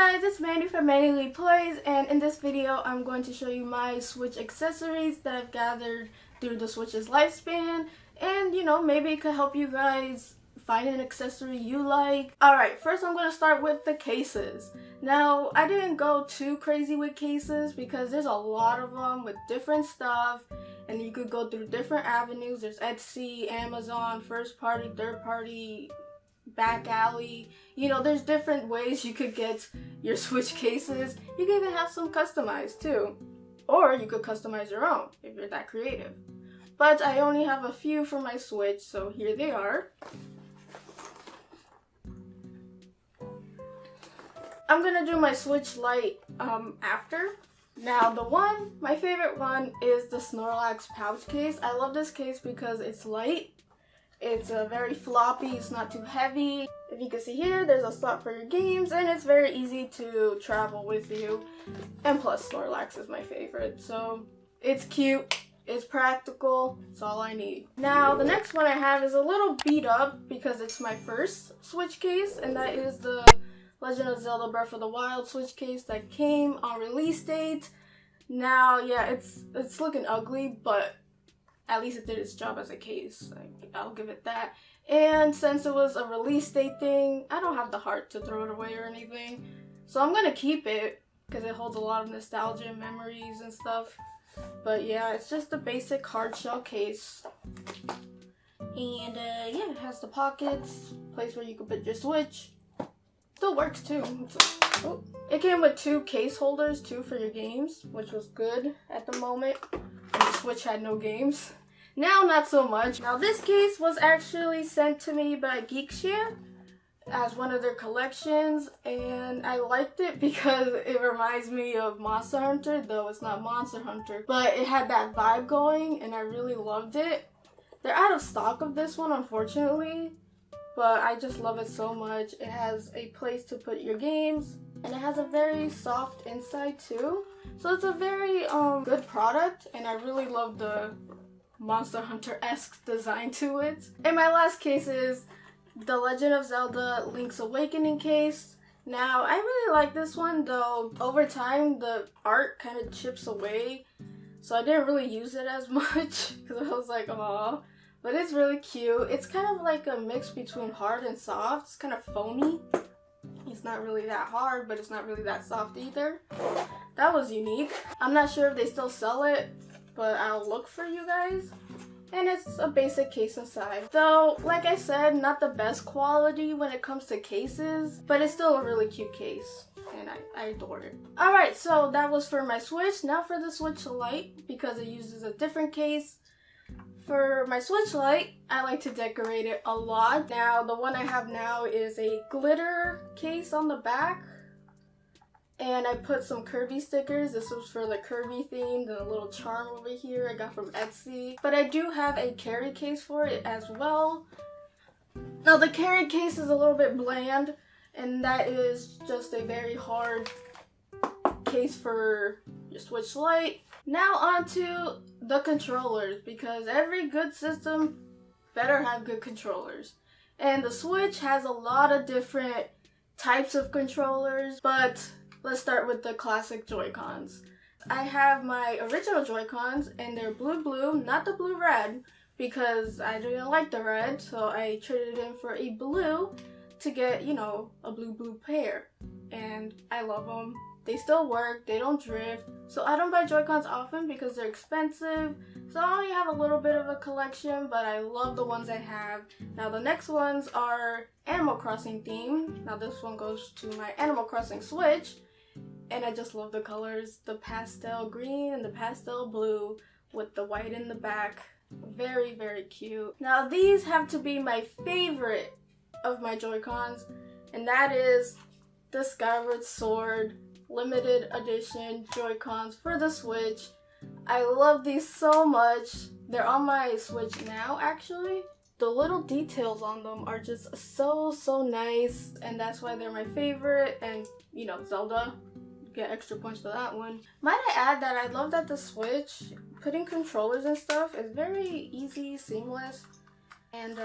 guys, it's Mandy from Mandyleeplays, and in this video I'm going to show you my Switch accessories that I've gathered through the Switch's lifespan, and maybe it could help you guys find an accessory you like. Alright, first I'm going to start with the cases. Now, I didn't go too crazy with cases because there's a lot of them with different stuff, and you could go through different avenues. There's Etsy, Amazon, first party, third party, back alley. There's different ways you could get your Switch cases. You can even have some customized too. Or you could customize your own if you're that creative. But I only have a few for my Switch, so here they are. I'm gonna do my Switch Lite after. Now my favorite one is the Snorlax pouch case. I love this case because it's light. It's very floppy, it's not too heavy. If you can see here, there's a slot for your games, and it's very easy to travel with you. And plus, Snorlax is my favorite, so it's cute, it's practical, it's all I need. Now, the next one I have is a little beat up because it's my first Switch case, and that is the Legend of Zelda Breath of the Wild Switch case that came on release date. Now, yeah, it's looking ugly, but at least it did its job as a case. I'll give it that. And since it was a release date thing, I don't have the heart to throw it away or anything. So I'm gonna keep it because it holds a lot of nostalgia and memories and stuff. But yeah, it's just a basic hard shell case. And yeah, it has the pockets, place where you can put your Switch. Still works too. It came with 2 case holders too for your games, which was good at the moment. The Switch had no games. Now, not so much. Now, this case was actually sent to me by Geekshare as one of their collections, and I liked it because it reminds me of Monster Hunter, though it's not Monster Hunter, but it had that vibe going, and I really loved it. They're out of stock of this one, unfortunately, but I just love it so much. It has a place to put your games, and it has a very soft inside too. So it's a very good product, and I really love the Monster Hunter-esque design to it. And my last case is the Legend of Zelda Link's Awakening case. Now, I really like this one, though over time the art kind of chips away, so I didn't really use it as much because I was like, aw. But it's really cute. It's kind of like a mix between hard and soft. It's kind of foamy. It's not really that hard, but it's not really that soft either. That was unique. I'm not sure if they still sell it, but I'll look for you guys. And it's a basic case inside. Though, like I said, not the best quality when it comes to cases, but it's still a really cute case, and I adore it. Alright, so that was for my Switch. Now for the Switch Lite, because it uses a different case. For my Switch Lite, I like to decorate it a lot. Now, the one I have now is a glitter case on the back. And I put some Kirby stickers. This was for the Kirby theme, and a little charm over here I got from Etsy. But I do have a carry case for it as well. Now, the carry case is a little bit bland, and that is just a very hard case for your Switch Lite. Now on to the controllers, because every good system better have good controllers. And the Switch has a lot of different types of controllers, but let's start with the classic Joy-Cons. I have my original Joy-Cons, and they're blue, not the blue-red, because I didn't like the red, so I traded in for a blue to get, a blue pair. And I love them. They still work, they don't drift. So I don't buy Joy-Cons often because they're expensive. So I only have a little bit of a collection, but I love the ones I have. Now the next ones are Animal Crossing themed. Now this one goes to my Animal Crossing Switch. And I just love the colors. The pastel green and the pastel blue with the white in the back. Very, very cute. Now these have to be my favorite of my Joy-Cons. And that is the Skyward Sword limited edition Joy-Cons for the Switch. I love these so much. They're on my Switch now, actually. The little details on them are just so nice, and that's why they're my favorite. And Zelda, get extra points for that one. Might I add that I love that the Switch, putting controllers and stuff is very easy, seamless, and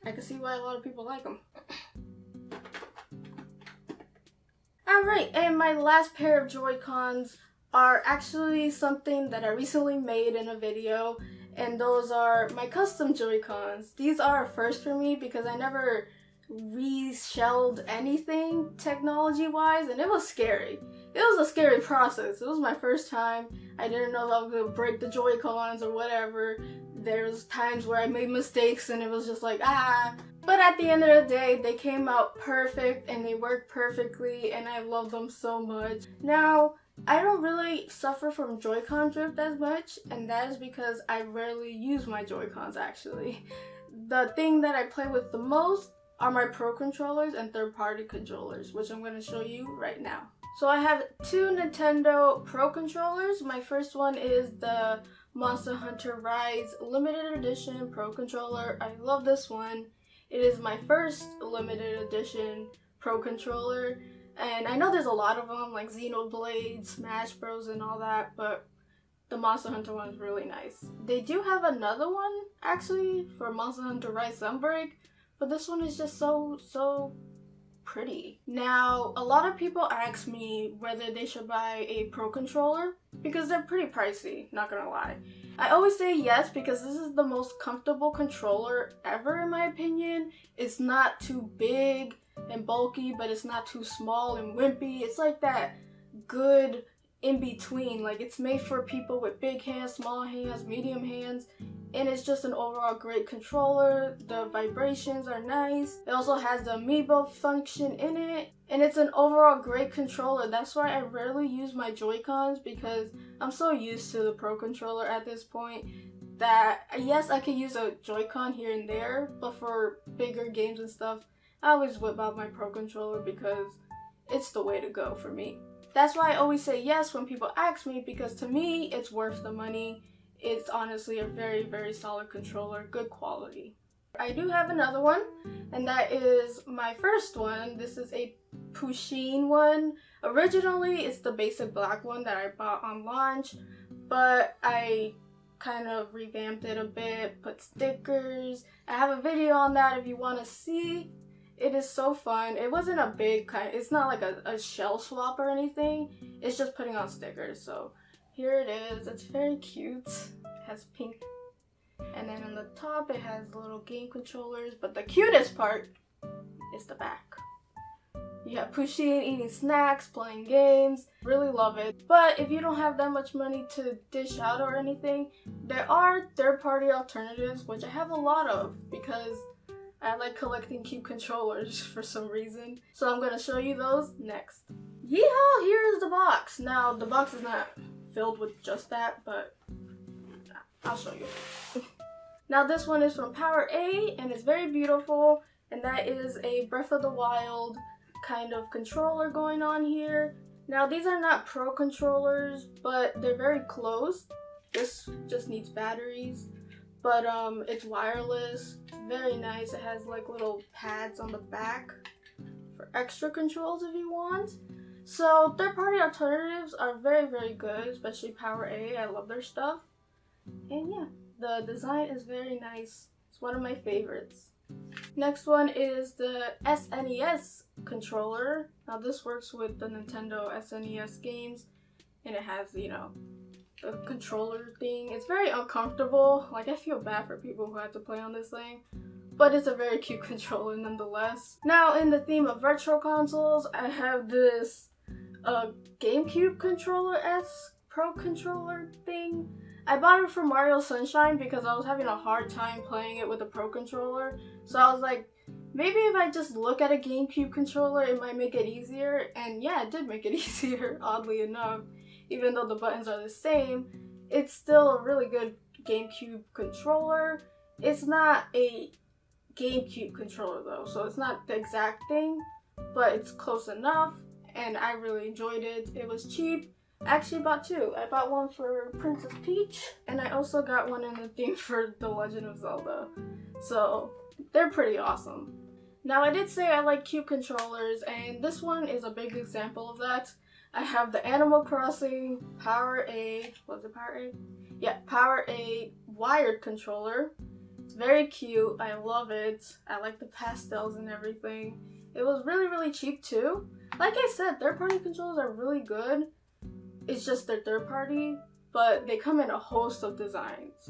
I can see why a lot of people like them. Alright, and my last pair of Joy-Cons are actually something that I recently made in a video, and those are my custom Joy-Cons. These are a first for me because I never reshelled anything technology-wise, and it was scary. It was a scary process. It was my first time. I didn't know if I was going to break the Joy-Cons or whatever. There was times where I made mistakes and it was just like, ah. But at the end of the day, they came out perfect and they worked perfectly and I love them so much. Now, I don't really suffer from Joy-Con drift as much, and that is because I rarely use my Joy-Cons actually. The thing that I play with the most are my Pro controllers and third-party controllers, which I'm going to show you right now. So I have two Nintendo Pro controllers. My first one is the Monster Hunter Rise Limited Edition Pro controller. I love this one. It is my first limited edition Pro controller. And I know there's a lot of them, like Xenoblade, Smash Bros, and all that, but the Monster Hunter one is really nice. They do have another one, actually, for Monster Hunter Rise Sunbreak, but this one is just so pretty. Now, a lot of people ask me whether they should buy a Pro controller, because they're pretty pricey, not gonna lie. I always say yes because this is the most comfortable controller ever in my opinion. It's not too big and bulky, but it's not too small and wimpy. It's like that good in between. Like, it's made for people with big hands, small hands, medium hands, and it's just an overall great controller. The vibrations are nice. It also has the amiibo function in it, and it's an overall great controller. That's why I rarely use my Joy-Cons, because I'm so used to the Pro controller at this point that yes, I could use a Joy-Con here and there, but for bigger games and stuff, I always whip out my Pro controller because it's the way to go for me. That's why I always say yes when people ask me, because to me, it's worth the money. It's honestly a very solid controller, good quality. I do have another one, and that is my first one. This is a Pusheen one. Originally, it's the basic black one that I bought on launch, but I kind of revamped it a bit, put stickers. I have a video on that if you want to see. It is so fun. It wasn't a big kind, it's not like a shell swap or anything. It's just putting on stickers. So here it is. It's very cute. It has pink. And then on the top it has little game controllers. But the cutest part is the back. You have Pusheen eating snacks, playing games. Really love it. But if you don't have that much money to dish out or anything, there are third-party alternatives, which I have a lot of because I like collecting cute controllers for some reason. So I'm gonna show you those next. Yeehaw! Here is the box. Now, the box is not filled with just that, but I'll show you. Now, this one is from Power A, and it's very beautiful, and that is a Breath of the Wild kind of controller going on here. Now, these are not Pro controllers, but they're very close. This just needs batteries. But it's wireless, very nice. It has like little pads on the back for extra controls if you want. So third-party alternatives are very good, especially Power A. I love their stuff. And yeah, the design is very nice. It's one of my favorites. Next one is the SNES controller. Now this works with the Nintendo SNES games, and it has, you know, the controller thing. It's very uncomfortable. Like, I feel bad for people who have to play on this thing, but it's a very cute controller nonetheless. Now, in the theme of retro consoles, I have this GameCube controller-esque Pro controller thing. I bought it for Mario Sunshine because I was having a hard time playing it with a Pro controller. So I was like, maybe if I just look at a GameCube controller, it might make it easier. And yeah, it did make it easier, oddly enough. Even though the buttons are the same, it's still a really good GameCube controller. It's not a GameCube controller though, so it's not the exact thing, but it's close enough, and I really enjoyed it. It was cheap. I actually bought two. I bought one for Princess Peach, and I also got one in the theme for The Legend of Zelda. So they're pretty awesome. Now, I did say I like cute controllers, and this one is a big example of that. I have the Animal Crossing Power A, was it Power A? Yeah, Power A wired controller. It's very cute. I love it. I like the pastels and everything. It was really cheap too. Like I said, third-party controllers are really good. It's just they're third-party, but they come in a host of designs.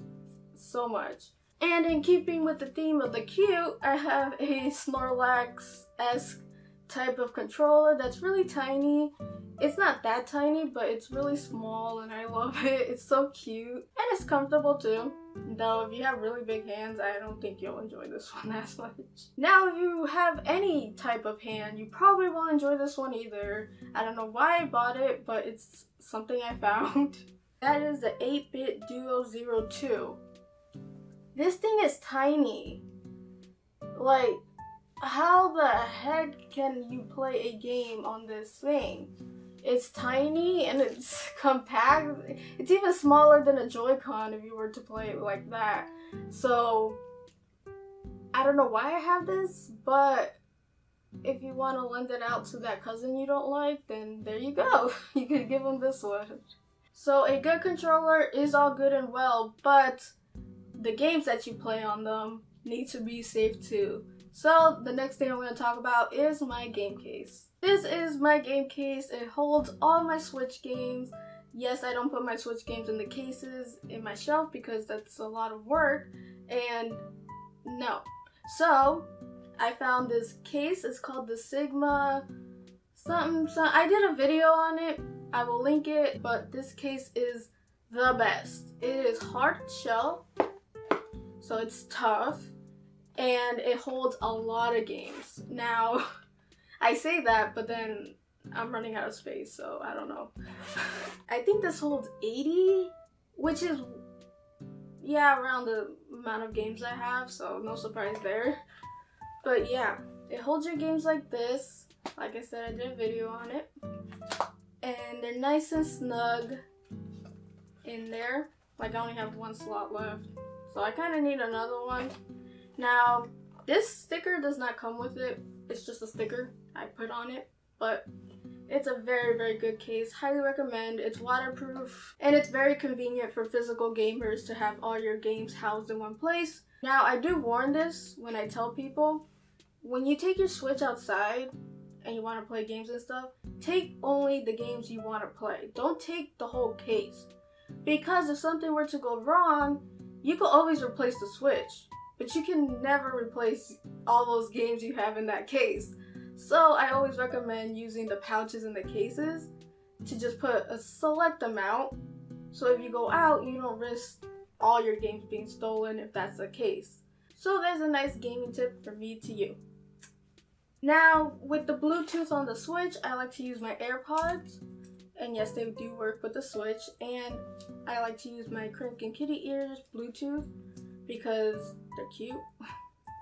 So much. And in keeping with the theme of the cute, I have a Snorlax-esque type of controller that's really tiny. It's not that tiny, but it's really small and I love it. It's so cute. And it's comfortable too. Though if you have really big hands, I don't think you'll enjoy this one as much. Now if you have any type of hand, you probably won't enjoy this one either. I don't know why I bought it, but it's something I found. That is the 8-bit Duo 02. This thing is tiny. Like, how the heck can you play a game on this thing? It's tiny and it's compact. It's even smaller than a Joy-Con if you were to play it like that. So, I don't know why I have this, but if you want to lend it out to that cousin you don't like, then there you go. You could give them this one. So, a good controller is all good and well, but the games that you play on them need to be safe too. So the next thing I'm going to talk about is my game case. This is my game case. It holds all my Switch games. Yes, I don't put my Switch games in the cases in my shelf because that's a lot of work, and no. So I found this case. It's called the Sigma something. I did a video on it. I will link it, but this case is the best. It is hard shell, so it's tough. And it holds a lot of games. Now, I say that, but then I'm running out of space, so I don't know. I think this holds 80, which is, yeah, around the amount of games I have, so no surprise there. But yeah, it holds your games like this. Like I said, I did a video on it. And they're nice and snug in there. Like, I only have one slot left, so I kind of need another one. Now, this sticker does not come with it. It's just a sticker I put on it, but it's a very, very good case. Highly recommend. It's waterproof, and it's very convenient for physical gamers to have all your games housed in one place. Now, I do warn this when I tell people, when you take your Switch outside and you want to play games and stuff, take only the games you want to play. Don't take the whole case, because if something were to go wrong, you can always replace the Switch. But you can never replace all those games you have in that case. So I always recommend using the pouches in the cases to just put a select amount. So if you go out, you don't risk all your games being stolen if that's the case. So there's a nice gaming tip from me to you. Now, with the Bluetooth on the Switch, I like to use my AirPods. And yes, they do work with the Switch. And I like to use my Crink and Kitty ears Bluetooth, because they're cute,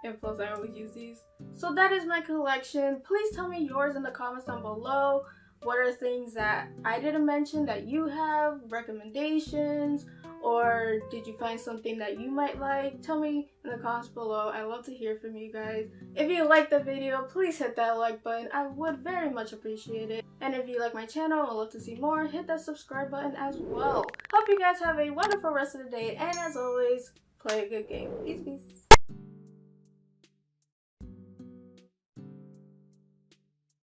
and plus I always use these. So that is my collection. Please tell me yours in the comments down below. What are things that I didn't mention that you have, recommendations, or did you find something that you might like? Tell me in the comments below. I love to hear from you guys. If you liked the video, please hit that like button. I would very much appreciate it. And if you like my channel and would love to see more, hit that subscribe button as well. Hope you guys have a wonderful rest of the day, and as always, play a good game. Peace, peace.